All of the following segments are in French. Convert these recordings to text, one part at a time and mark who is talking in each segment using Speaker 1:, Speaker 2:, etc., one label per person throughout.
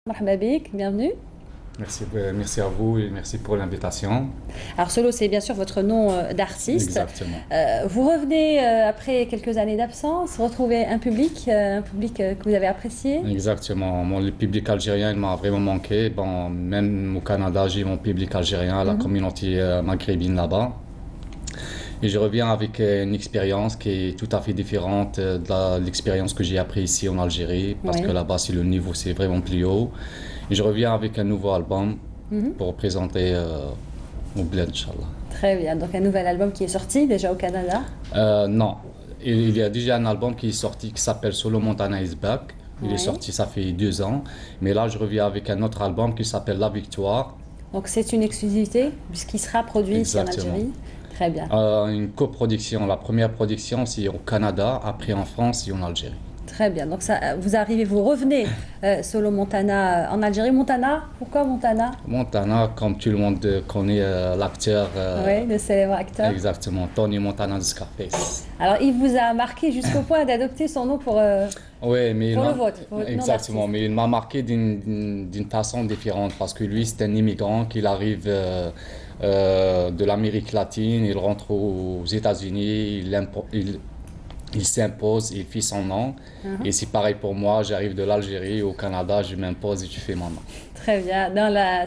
Speaker 1: Marhaba bik, bienvenue.
Speaker 2: Merci, merci à vous et merci pour l'invitation.
Speaker 1: Alors Solo, c'est bien sûr votre nom d'artiste.
Speaker 2: Exactement.
Speaker 1: Vous revenez après quelques années d'absence, retrouver un public que vous avez apprécié.
Speaker 2: Exactement. Le public algérien il m'a vraiment manqué. Bon, même au Canada, j'ai mon public algérien, la communauté maghrébine là-bas. Et je reviens avec une expérience qui est tout à fait différente de l'expérience que j'ai appris ici en Algérie, parce
Speaker 1: Oui.
Speaker 2: que là-bas, le niveau c'est vraiment plus haut. Et je reviens avec un nouveau album pour présenter au Bled, Inch'Allah.
Speaker 1: Très bien, donc un nouvel album qui est sorti déjà au Canada.
Speaker 2: Non, il y a déjà un album qui est sorti qui s'appelle Solo Montana is Back. Il
Speaker 1: Oui.
Speaker 2: est sorti, ça fait 2 ans. Mais là, je reviens avec un autre album qui s'appelle La Victoire.
Speaker 1: Donc c'est une exclusivité puisqu'il sera produit ici en
Speaker 2: Exactement.
Speaker 1: Algérie. Très bien.
Speaker 2: Une coproduction. La première production, c'est au Canada, après en France et en Algérie.
Speaker 1: Très bien. Donc ça, vous revenez Solo Montana en Algérie. Montana, pourquoi Montana?
Speaker 2: Montana, comme tout le monde connaît l'acteur,
Speaker 1: Oui, le célèbre acteur.
Speaker 2: exactement, Tony Montana de Scarface.
Speaker 1: Alors il vous a marqué jusqu'au point d'adopter son nom pour
Speaker 2: Oui, mais
Speaker 1: Pour le vôtre, pour votre nom
Speaker 2: exactement,
Speaker 1: d'artiste.
Speaker 2: mais il m'a marqué d'une façon différente parce que lui, c'est un immigrant qui arrive de l'Amérique latine, il rentre aux États-Unis, il s'impose, il fait son nom. Et c'est pareil pour moi, j'arrive de l'Algérie au Canada, je m'impose et je fais mon nom.
Speaker 1: Très bien,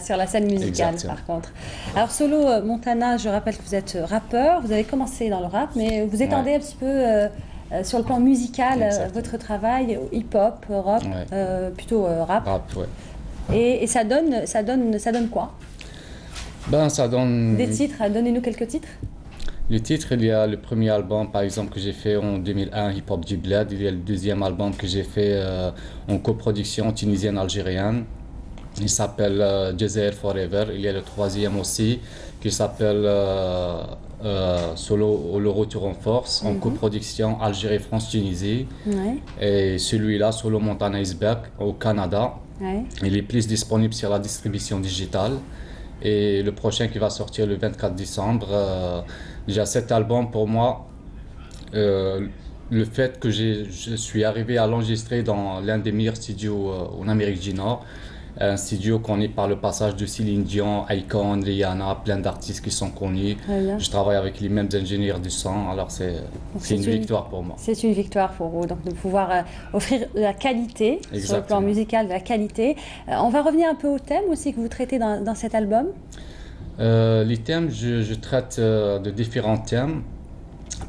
Speaker 1: sur la scène musicale
Speaker 2: Exactement.
Speaker 1: par contre. Alors Solo Montana, je rappelle que vous êtes rappeur, vous avez commencé dans le rap, mais vous étendez
Speaker 2: Ouais.
Speaker 1: un petit peu sur le plan musical
Speaker 2: Exactement.
Speaker 1: votre travail, hip-hop, rock,
Speaker 2: Ouais.
Speaker 1: plutôt rap.
Speaker 2: Rap, ouais.
Speaker 1: Et ça donne quoi?
Speaker 2: Ben, ça donne.
Speaker 1: Des titres, donnez-nous quelques titres.
Speaker 2: Le titre, il y a le premier album, par exemple, que j'ai fait en 2001, Hip Hop du Bled. Il y a le deuxième album que j'ai fait en coproduction tunisienne-algérienne. Il s'appelle Jazair Forever. Il y a le troisième aussi, qui s'appelle Solo Le Retour en Force, en coproduction Algérie-France-Tunisie.
Speaker 1: Ouais,
Speaker 2: Et celui-là, Solo Montana is Back, au Canada.
Speaker 1: ouais.
Speaker 2: Il est plus disponible sur la distribution digitale. Et le prochain qui va sortir le 24 décembre. Déjà cet album pour moi, le fait que je suis arrivé à l'enregistrer dans l'un des meilleurs studios en Amérique du Nord, un studio connu par le passage de Céline Dion, Akon, Rihanna, plein d'artistes qui sont connus.
Speaker 1: Très bien.
Speaker 2: Je travaille avec les mêmes ingénieurs du son, alors c'est
Speaker 1: c'est
Speaker 2: une
Speaker 1: une-
Speaker 2: victoire pour moi.
Speaker 1: C'est une victoire pour vous, donc de pouvoir offrir de la qualité sur le plan
Speaker 2: Exactement.
Speaker 1: musical, de la qualité. On va revenir un peu au thème aussi que vous traitez dans cet album.
Speaker 2: Les thèmes, je traite de différents thèmes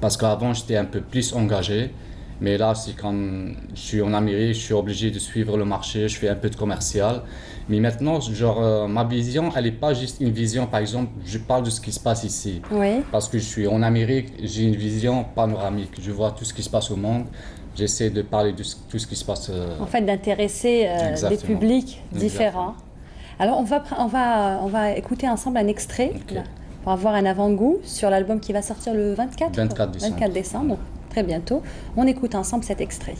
Speaker 2: parce qu'avant j'étais un peu plus engagé, mais là c'est comme je suis en Amérique, je suis obligé de suivre le marché, je fais un peu de commercial. Mais maintenant, genre, ma vision, elle n'est pas juste une vision, par exemple, je parle de ce qui se passe ici.
Speaker 1: Oui.
Speaker 2: Parce que je suis en Amérique, j'ai une vision panoramique, je vois tout ce qui se passe au monde, j'essaie de parler de tout ce qui se passe.
Speaker 1: En fait, d'intéresser des
Speaker 2: Exactement.
Speaker 1: publics différents. Alors, on va écouter ensemble un extrait
Speaker 2: Ok.
Speaker 1: là, pour avoir un avant-goût sur l'album qui va sortir le 24,
Speaker 2: 24 décembre.
Speaker 1: 24 décembre, donc très bientôt. On écoute ensemble cet extrait.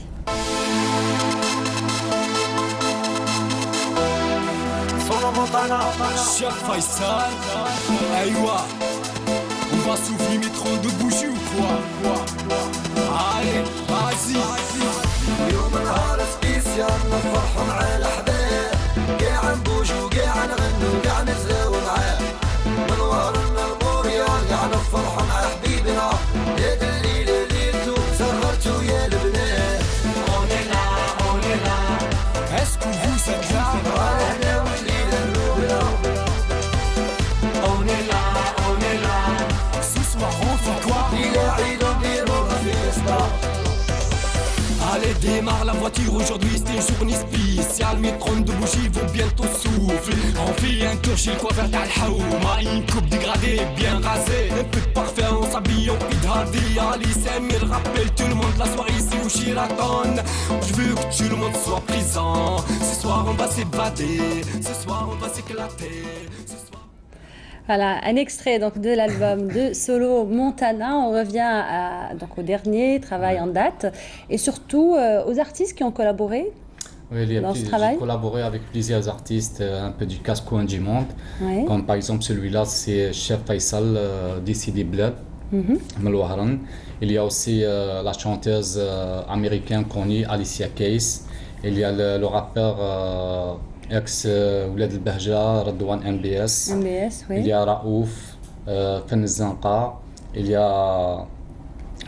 Speaker 3: Solo Montana, Chef Faisal, Aïwa, on va souffler mais trop de bougies ou quoi? Allez, vas-y.
Speaker 4: يوم نهار سبيسيال نفرحوا مع الأحباب قاع نبوجو قاع نغنو قاع نزهو معاه من وهرنا الموريا قاع نفرحوا مع حبيبنا يا الليلة ليلتو سهرتو يا البنات
Speaker 3: Est-ce que vous êtes là?
Speaker 4: رانا والليلة الأولى
Speaker 3: Ce soir on fait quoi?
Speaker 4: إلى عيد نديرو فيستا
Speaker 3: Allez, démarre la voiture, aujourd'hui c'est une journée spéciale. Mes 32 bougies vont bientôt souffler. On fait un tour chez le coiffeur d'Al-Haouma. Une coupe dégradée, bien rasée. Un peu de parfum, on s'habille en pit hardy. Ali Samir rappelle tout le monde, la soirée ici au Sheraton. Je veux que tout le monde soit présent. Ce soir on va s'évader, ce soir on va s'éclater. Ce soir...
Speaker 1: Voilà, un extrait donc de l'album de Solo Montana. On revient donc au dernier travail en date et surtout aux artistes qui ont collaboré.
Speaker 2: Oui,
Speaker 1: Dans ce
Speaker 2: j'ai
Speaker 1: travail.
Speaker 2: collaboré avec plusieurs artistes un peu du casse-coin du monde.
Speaker 1: Oui.
Speaker 2: Comme par exemple celui-là, c'est Chef Faisal d'Ici Bled, Melouaran. Il y a aussi la chanteuse américaine connue Alicia Keys. Il y a le rappeur ex Ouled El Bahja, Radouane MBS.
Speaker 1: MBS,
Speaker 2: Il
Speaker 1: oui.
Speaker 2: y a Raouf, Fen El Zanqa. Il y a,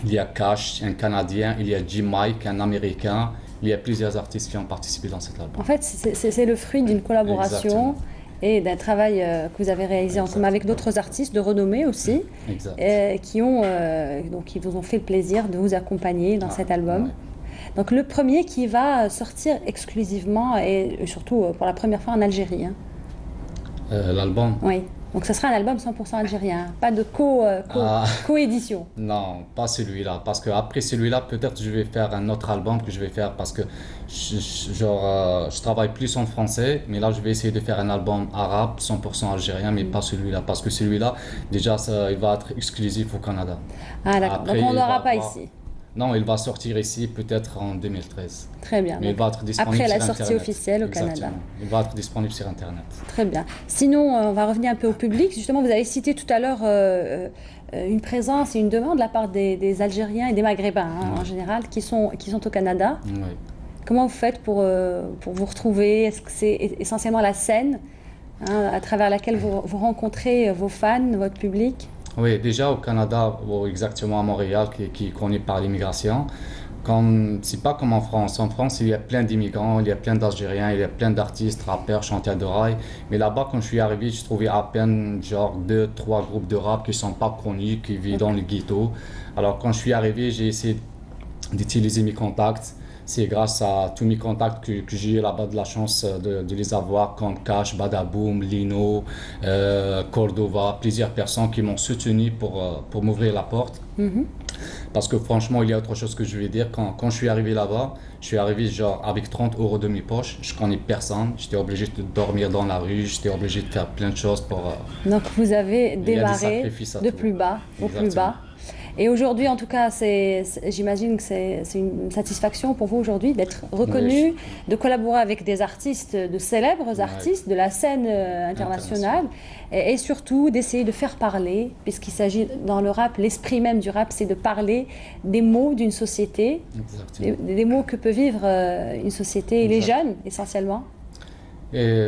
Speaker 2: il y a Cash, un Canadien. Il y a Jim Mike, un Américain. Il y a plusieurs artistes qui ont participé dans cet album.
Speaker 1: En fait, c'est le fruit d'une collaboration
Speaker 2: Exactement.
Speaker 1: et d'un travail que vous avez réalisé ensemble avec d'autres artistes de renommée aussi,
Speaker 2: Exact.
Speaker 1: qui vous ont fait le plaisir de vous accompagner dans cet album.
Speaker 2: Ouais.
Speaker 1: Donc le premier qui va sortir exclusivement et surtout pour la première fois en Algérie, hein.
Speaker 2: L'album?
Speaker 1: Oui. Donc ce sera un album 100% algérien, pas de coédition.
Speaker 2: Non, pas celui-là. Parce que après celui-là, peut-être je vais faire un autre album que je vais faire parce que je travaille plus en français, mais là je vais essayer de faire un album arabe 100% algérien, mais pas celui-là. Parce que celui-là, déjà, il va être exclusif au Canada.
Speaker 1: Ah d'accord, donc
Speaker 2: Après,
Speaker 1: on
Speaker 2: il
Speaker 1: l'aura
Speaker 2: va
Speaker 1: pas
Speaker 2: avoir-
Speaker 1: ici.
Speaker 2: Non, il va sortir ici peut-être en 2013.
Speaker 1: Très bien.
Speaker 2: Mais il
Speaker 1: Donc,
Speaker 2: va être disponible
Speaker 1: après la
Speaker 2: sur
Speaker 1: sortie
Speaker 2: Internet.
Speaker 1: officielle au
Speaker 2: Exactement.
Speaker 1: Canada.
Speaker 2: Il va être disponible sur Internet.
Speaker 1: Très bien. Sinon, on va revenir un peu au public. Justement, vous avez cité tout à l'heure une présence et une demande de la part des Algériens et des Maghrébins en général qui sont au Canada.
Speaker 2: Oui.
Speaker 1: Comment vous faites pour vous retrouver? Est-ce que c'est essentiellement la scène à travers laquelle vous rencontrez vos fans, votre public?
Speaker 2: Oui, déjà au Canada, ou exactement à Montréal, qui est connu par l'immigration. C'est pas comme en France. En France, il y a plein d'immigrants, il y a plein d'Algériens, il y a plein d'artistes, rappeurs, chanteurs de rail. Mais là-bas, quand je suis arrivé, je trouvais à peine genre 2, 3 groupes de rap qui sont pas connus, qui vivent dans le ghetto. Alors quand je suis arrivé, j'ai essayé d'utiliser mes contacts. C'est grâce à tous mes contacts que j'ai eu là-bas de la chance de les avoir, comme Cash, Badaboom, Lino, Cordova, plusieurs personnes qui m'ont soutenu pour m'ouvrir la porte. Parce que franchement, il y a autre chose que je vais dire. Quand je suis arrivé là-bas, je suis arrivé genre avec 30 € de mes poches. Je connais personne. J'étais obligé de dormir dans la rue. J'étais obligé de faire plein de choses pour...
Speaker 1: Donc vous avez
Speaker 2: il y a des
Speaker 1: démarré
Speaker 2: sacrifices à
Speaker 1: de
Speaker 2: tout.
Speaker 1: plus bas au plus
Speaker 2: Exactement.
Speaker 1: bas. Et aujourd'hui, en tout cas, j'imagine que c'est une satisfaction pour vous aujourd'hui d'être reconnu, de collaborer avec des artistes, de célèbres artistes de la scène internationale, et surtout d'essayer de faire parler, puisqu'il s'agit dans le rap, l'esprit même du rap, c'est de parler des maux d'une société,
Speaker 2: Exactement.
Speaker 1: des maux que peut vivre une société, et les jeunes essentiellement.
Speaker 2: Et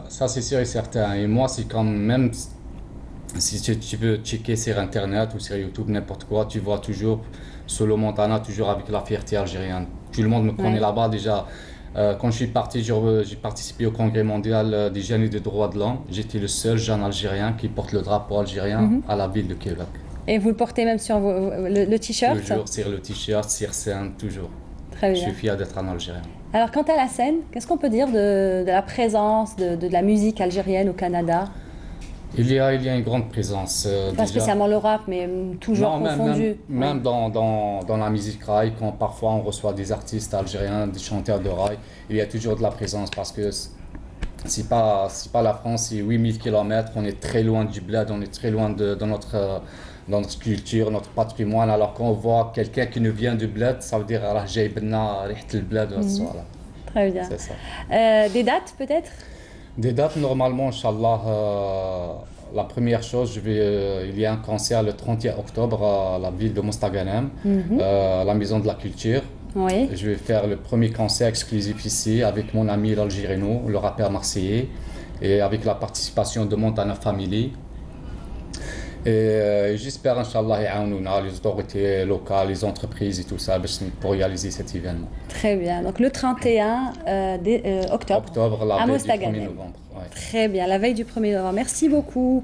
Speaker 2: ça, c'est sûr et certain. Et moi, c'est quand même, si tu veux checker sur Internet ou sur YouTube, n'importe quoi, tu vois toujours Solo Montana, toujours avec la fierté algérienne. Tout le monde me connaît là-bas déjà. Quand je suis parti, j'ai participé au congrès mondial des jeunes et des droits de l'homme. J'étais le seul jeune algérien qui porte le drapeau algérien à la ville de Québec.
Speaker 1: Et vous le portez même sur le t-shirt.
Speaker 2: Toujours sur le t-shirt, sur scène, toujours.
Speaker 1: Très
Speaker 2: Je
Speaker 1: bien.
Speaker 2: suis fier d'être un Algérien.
Speaker 1: Alors, quant à la scène, qu'est-ce qu'on peut dire de la présence de la musique algérienne au Canada?
Speaker 2: Il y a une grande présence.
Speaker 1: Pas
Speaker 2: déjà.
Speaker 1: spécialement le rap, mais toujours
Speaker 2: Non,
Speaker 1: confondu.
Speaker 2: même dans la musique rail, quand parfois on reçoit des artistes algériens, des chanteurs de rail, il y a toujours de la présence parce que c'est pas la France, c'est 8000 km, on est très loin du bled, on est très loin de notre culture, notre patrimoine. Alors quand on voit quelqu'un qui nous vient du bled, ça veut dire راه جايبنا ريحة البلاد. Voilà,
Speaker 1: Très bien.
Speaker 2: c'est ça.
Speaker 1: Des dates peut-être?
Speaker 2: Des dates, normalement, Inch'Allah, la première chose, il y a un concert le 31 octobre à la ville de Mostaganem, à la Maison de la Culture.
Speaker 1: Oui.
Speaker 2: Je vais faire le premier concert exclusif ici avec mon ami l'Algérino, le rappeur marseillais, et avec la participation de Montana Family. Et j'espère, Inch'Allah, يعاونونا les autorités locales, les entreprises et tout ça pour réaliser cet événement.
Speaker 1: Très bien. Donc le 31 octobre.
Speaker 2: Octobre, la
Speaker 1: À
Speaker 2: veille du
Speaker 1: Mostaganem.
Speaker 2: 1er novembre. Ouais.
Speaker 1: Très bien, la veille du 1er novembre. Merci beaucoup.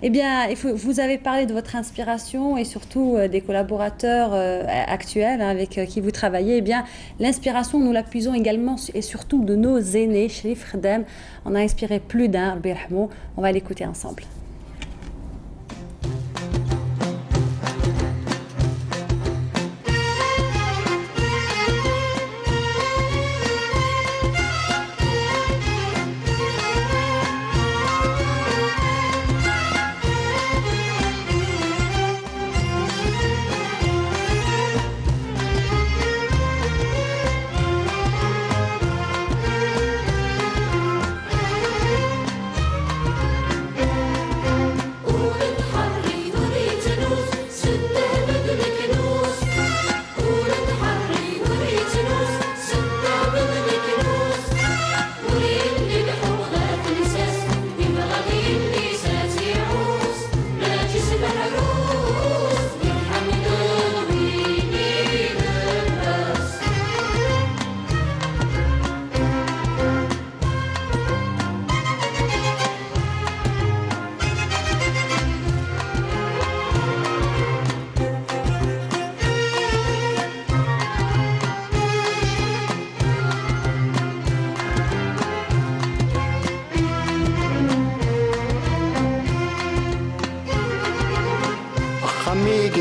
Speaker 1: Eh bien, vous avez parlé de votre inspiration et surtout des collaborateurs actuels avec qui vous travaillez. Eh bien, l'inspiration, nous la puisons également et surtout de nos aînés. Cherif Khedem, on a inspiré plus d'un, Rabbi Yarhamou. On va l'écouter ensemble.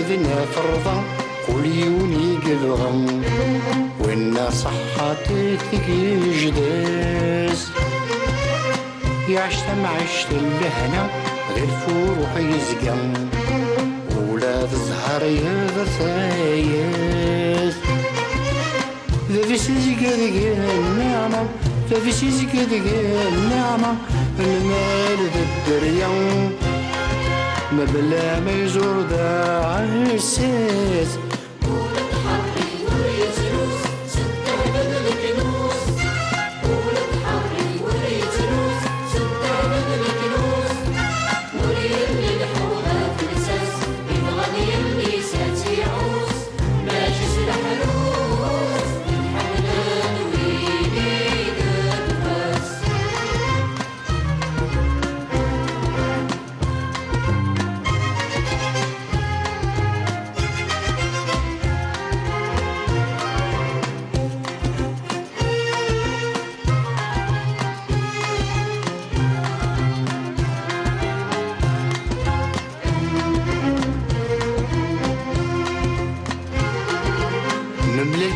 Speaker 5: ذنا فرضا قوليوني قبغا وإن صحتك جداس يعشت معشت اللهنا غير فروح يزقا ولاد الزهر يغثايس ذا سيزق ذي النعمة ذا سيزق ذي النعمة المال ذا الدريا ما بلا ما يزور ذا عساس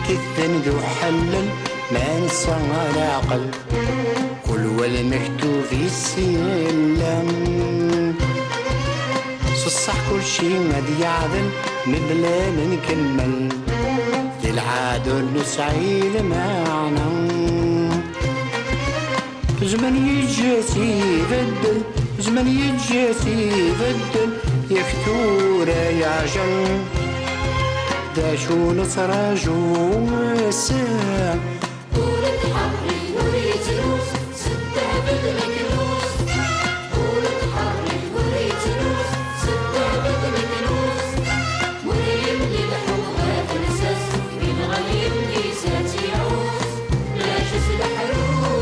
Speaker 5: الكثن ذو حلل ما نسى العقل كل والمكتوب في السلم صصح كل شي غادي يعدل مبلا نكمل للعادل نسعي معنا زمن يجاسي بدل زمن يجاسي بدل يفتور يعجل داشو نتراجو مساء
Speaker 6: ولد حري وليد روس ستة بدلك روس ولد حري وليد روس ستة بدلك روس مريم للحوها فرساس من غليم كيساتي عوس لاش سلاح روس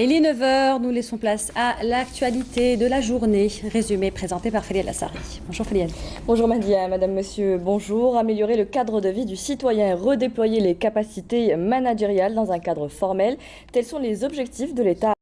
Speaker 1: Il est 9h, nous laissons place à l'actualité de la journée, résumé présenté par Feliel Assari. Bonjour Feliel.
Speaker 7: Bonjour Madia, madame, monsieur, bonjour. Améliorer le cadre de vie du citoyen et redéployer les capacités managériales dans un cadre formel, tels sont les objectifs de l'État.